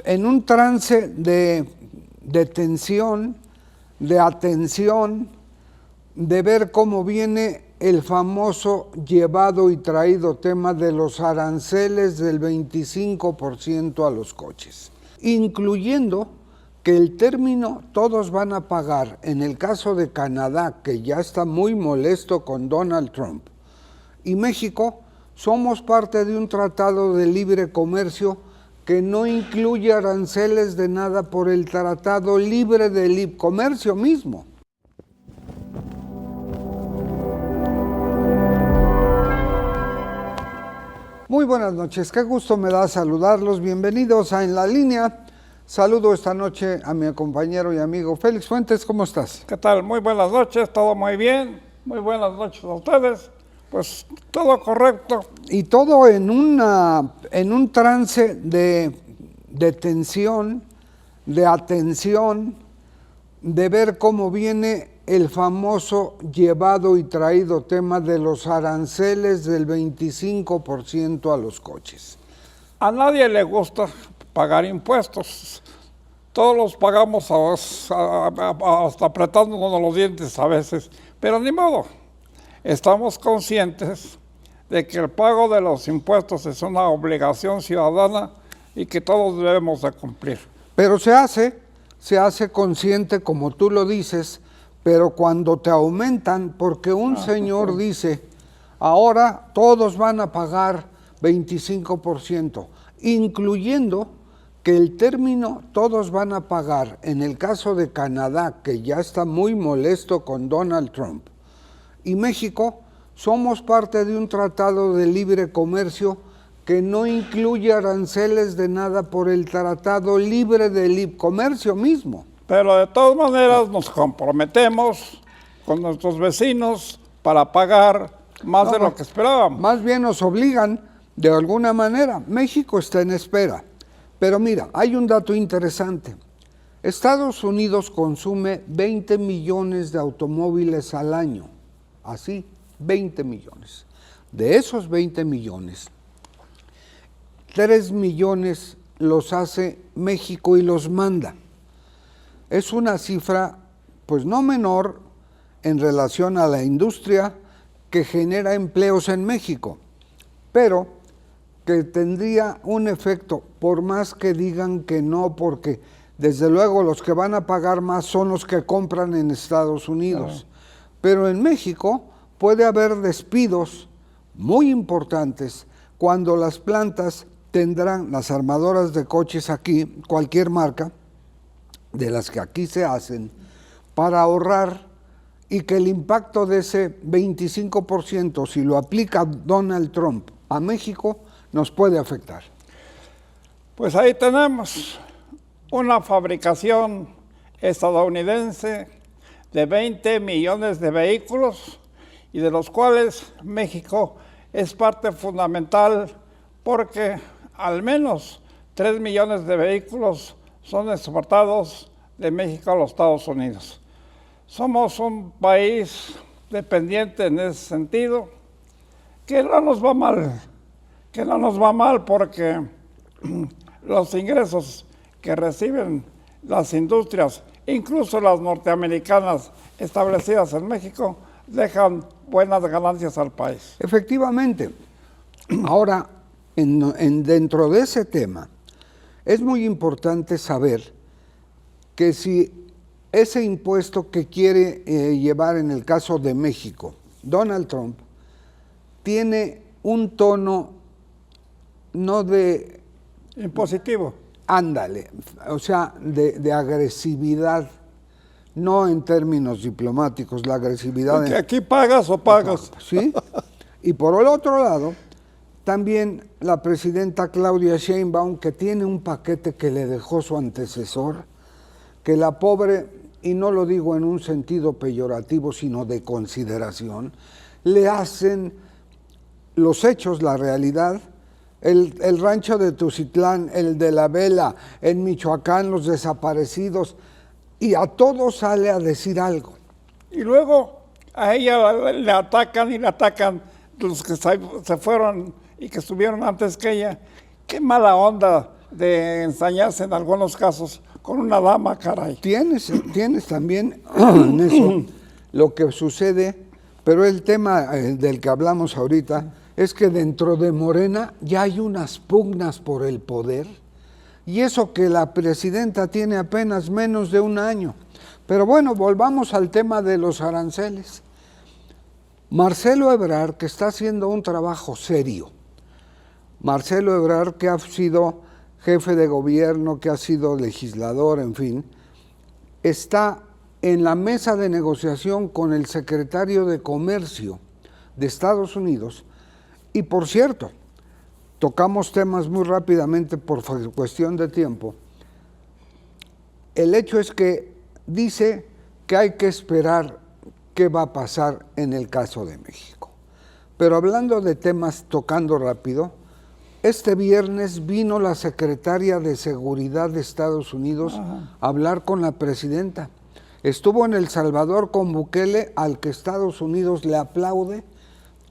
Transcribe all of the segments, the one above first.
en un trance de tensión, de atención, de ver cómo viene el famoso llevado y traído tema de los aranceles del 25% a los coches, incluyendo que el término todos van a pagar, en el caso de Canadá, que ya está muy molesto con Donald Trump, y México, somos parte de un tratado de libre comercio que no incluye aranceles de nada por el Tratado Libre de Comercio mismo. Muy buenas noches, qué gusto me da saludarlos, bienvenidos a En la Línea. Saludo esta noche a mi compañero y amigo Félix Fuentes, ¿cómo estás? ¿Qué tal? Muy buenas noches, todo muy bien, muy buenas noches a ustedes, pues todo correcto. Y todo en un trance de tensión, de atención, de ver cómo viene el famoso llevado y traído tema de los aranceles del 25% a los coches. A nadie le gusta pagar impuestos. Todos los pagamos hasta apretándonos los dientes a veces, pero ni modo. Estamos conscientes de que el pago de los impuestos es una obligación ciudadana y que todos debemos de cumplir. Pero se hace consciente, como tú lo dices, pero cuando te aumentan, porque un señor dice, ahora todos van a pagar 25%, incluyendo que el término todos van a pagar, en el caso de Canadá, que ya está muy molesto con Donald Trump, y México, somos parte de un tratado de libre comercio que no incluye aranceles de nada por el Tratado Libre de Comercio mismo. Pero de todas maneras nos comprometemos con nuestros vecinos para pagar más de lo que esperábamos. Más bien nos obligan de alguna manera. México está en espera. Pero mira, hay un dato interesante. Estados Unidos consume 20 millones de automóviles al año. Así, 20 millones. De esos 20 millones, 3 millones los hace México y los manda. Es una cifra, pues no menor, en relación a la industria que genera empleos en México, pero que tendría un efecto, por más que digan que no, porque desde luego los que van a pagar más son los que compran en Estados Unidos. Pero en México puede haber despidos muy importantes cuando las plantas tendrán, las armadoras de coches aquí, cualquier marca, de las que aquí se hacen, para ahorrar, y que el impacto de ese 25%, si lo aplica Donald Trump a México, nos puede afectar. Pues ahí tenemos una fabricación estadounidense de 20 millones de vehículos, y de los cuales México es parte fundamental porque al menos 3 millones de vehículos son exportados de México a los Estados Unidos. Somos un país dependiente en ese sentido, que no nos va mal, porque los ingresos que reciben las industrias, incluso las norteamericanas establecidas en México, dejan buenas ganancias al país. Efectivamente. Ahora, dentro de ese tema, es muy importante saber que si ese impuesto que quiere llevar en el caso de México, Donald Trump, tiene un tono no de... impositivo. Ándale, o sea, de agresividad, no en términos diplomáticos, la agresividad... Porque aquí pagas o pagas. ¿Sí? Y por el otro lado, también la presidenta Claudia Sheinbaum, que tiene un paquete que le dejó su antecesor, que la pobre, y no lo digo en un sentido peyorativo, sino de consideración, le hacen los hechos, la realidad. El rancho de Tuxtitlán, el de La Vela, en Michoacán, los desaparecidos, y a todos sale a decir algo. Y luego a ella le atacan los que se fueron y que estuvieron antes que ella. Qué mala onda de ensañarse en algunos casos con una dama, caray. Tienes también en eso lo que sucede, pero el tema del que hablamos ahorita es que dentro de Morena ya hay unas pugnas por el poder, y eso que la presidenta tiene apenas menos de un año. Pero bueno, volvamos al tema de los aranceles. Marcelo Ebrard, que está haciendo un trabajo serio, Marcelo Ebrard, que ha sido jefe de gobierno, que ha sido legislador, en fin, está en la mesa de negociación con el secretario de Comercio de Estados Unidos. Y por cierto, tocamos temas muy rápidamente por cuestión de tiempo. El hecho es que dice que hay que esperar qué va a pasar en el caso de México. Pero hablando de temas, tocando rápido, este viernes vino la secretaria de Seguridad de Estados Unidos a hablar con la presidenta. Estuvo en El Salvador con Bukele, al que Estados Unidos le aplaude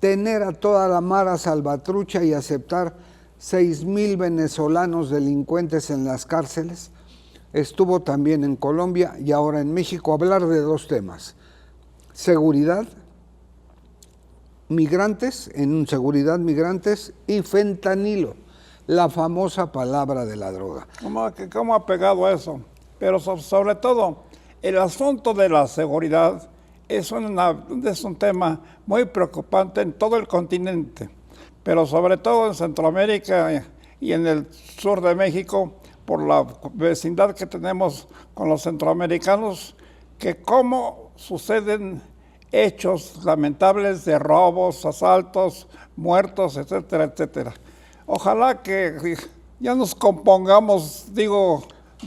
tener a toda la mara salvatrucha y aceptar 6,000 venezolanos delincuentes en las cárceles. Estuvo también en Colombia y ahora en México a hablar de dos temas: seguridad, migrantes, migrantes y fentanilo, la famosa palabra de la droga. ¿Cómo ha pegado eso? Pero sobre todo, el asunto de la seguridad es un tema muy preocupante en todo el continente, pero sobre todo en Centroamérica y en el sur de México, por la vecindad que tenemos con los centroamericanos, que cómo suceden hechos lamentables de robos, asaltos, muertos, etcétera, etcétera. Ojalá que ya nos compongamos, digo,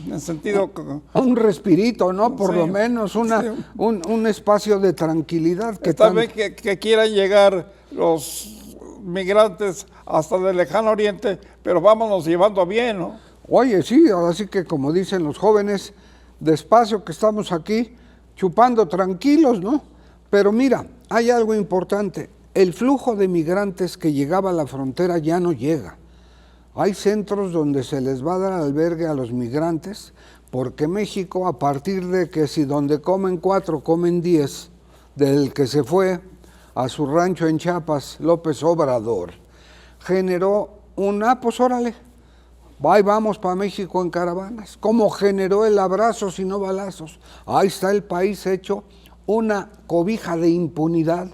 en sentido... Un respirito, ¿no? Por sí, lo menos un espacio de tranquilidad. Está bien que quieran llegar los migrantes hasta el lejano oriente, pero vámonos llevando bien, ¿no? Oye, sí, ahora sí que como dicen los jóvenes, despacio que estamos aquí chupando tranquilos, ¿no? Pero mira, hay algo importante. El flujo de migrantes que llegaba a la frontera ya no llega. Hay centros donde se les va a dar albergue a los migrantes, porque México, a partir de que si donde comen 4, comen 10, del que se fue a su rancho en Chiapas, López Obrador, generó pues órale, ahí vamos para México en caravanas. ¿Cómo generó el abrazos y no balazos? Ahí está el país hecho una cobija de impunidad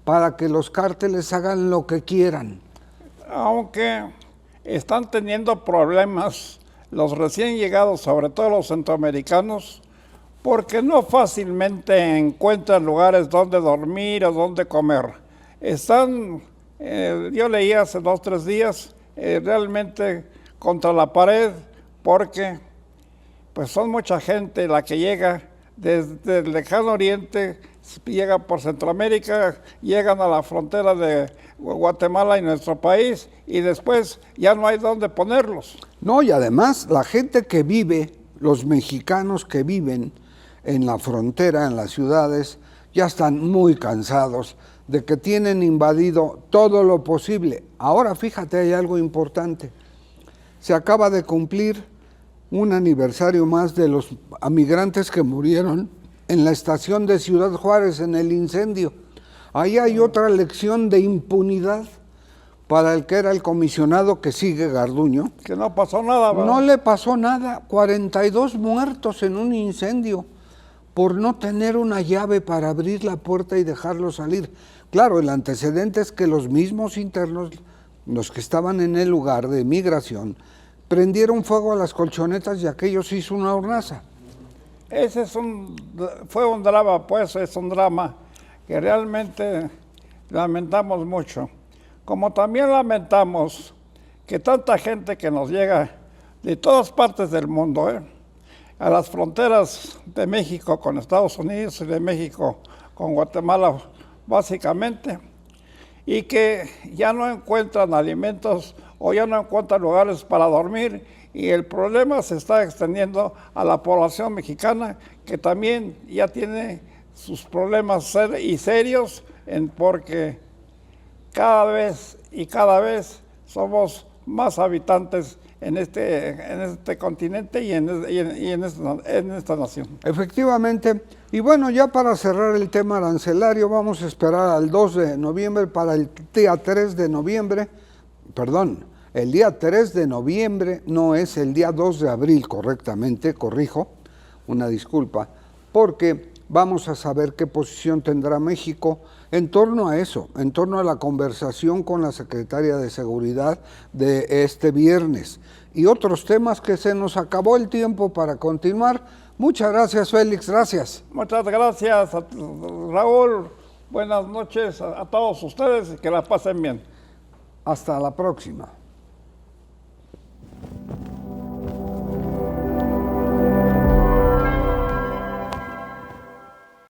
para que los cárteles hagan lo que quieran. Aunque están teniendo problemas los recién llegados, sobre todo los centroamericanos, porque no fácilmente encuentran lugares donde dormir o donde comer. Están, yo leí hace 2 o 3 días, realmente contra la pared, porque pues son mucha gente la que llega desde el lejano oriente, llega por Centroamérica, llegan a la frontera de Guatemala y nuestro país, y después ya no hay dónde ponerlos. No, y además la gente que vive, los mexicanos que viven en la frontera, en las ciudades, ya están muy cansados de que tienen invadido todo lo posible. Ahora fíjate, hay algo importante. Se acaba de cumplir un aniversario más de los migrantes que murieron en la estación de Ciudad Juárez en el incendio. Ahí hay otra lección de impunidad para el que era el comisionado que sigue, Garduño. Que no pasó nada, ¿verdad? No le pasó nada, 42 muertos en un incendio por no tener una llave para abrir la puerta y dejarlo salir. Claro, el antecedente es que los mismos internos, los que estaban en el lugar de migración, prendieron fuego a las colchonetas y aquello se hizo una hornaza. Ese fue un drama, pues, es un drama que realmente lamentamos mucho. Como también lamentamos que tanta gente que nos llega de todas partes del mundo, a las fronteras de México con Estados Unidos y de México con Guatemala, básicamente, y que ya no encuentran alimentos o ya no encuentran lugares para dormir, y el problema se está extendiendo a la población mexicana, que también ya tiene sus problemas serios, porque cada vez somos más habitantes en este continente y en esta nación. Efectivamente. Y bueno, ya para cerrar el tema arancelario, vamos a esperar al 2 de noviembre para el día 3 de noviembre, perdón, el día 3 de noviembre, no es el día 2 de abril, correctamente, corrijo, una disculpa, porque vamos a saber qué posición tendrá México en torno a eso, en torno a la conversación con la Secretaria de Seguridad de este viernes y otros temas que se nos acabó el tiempo para continuar. Muchas gracias, Félix, gracias. Muchas gracias, Raúl. Buenas noches a todos ustedes y que la pasen bien. Hasta la próxima.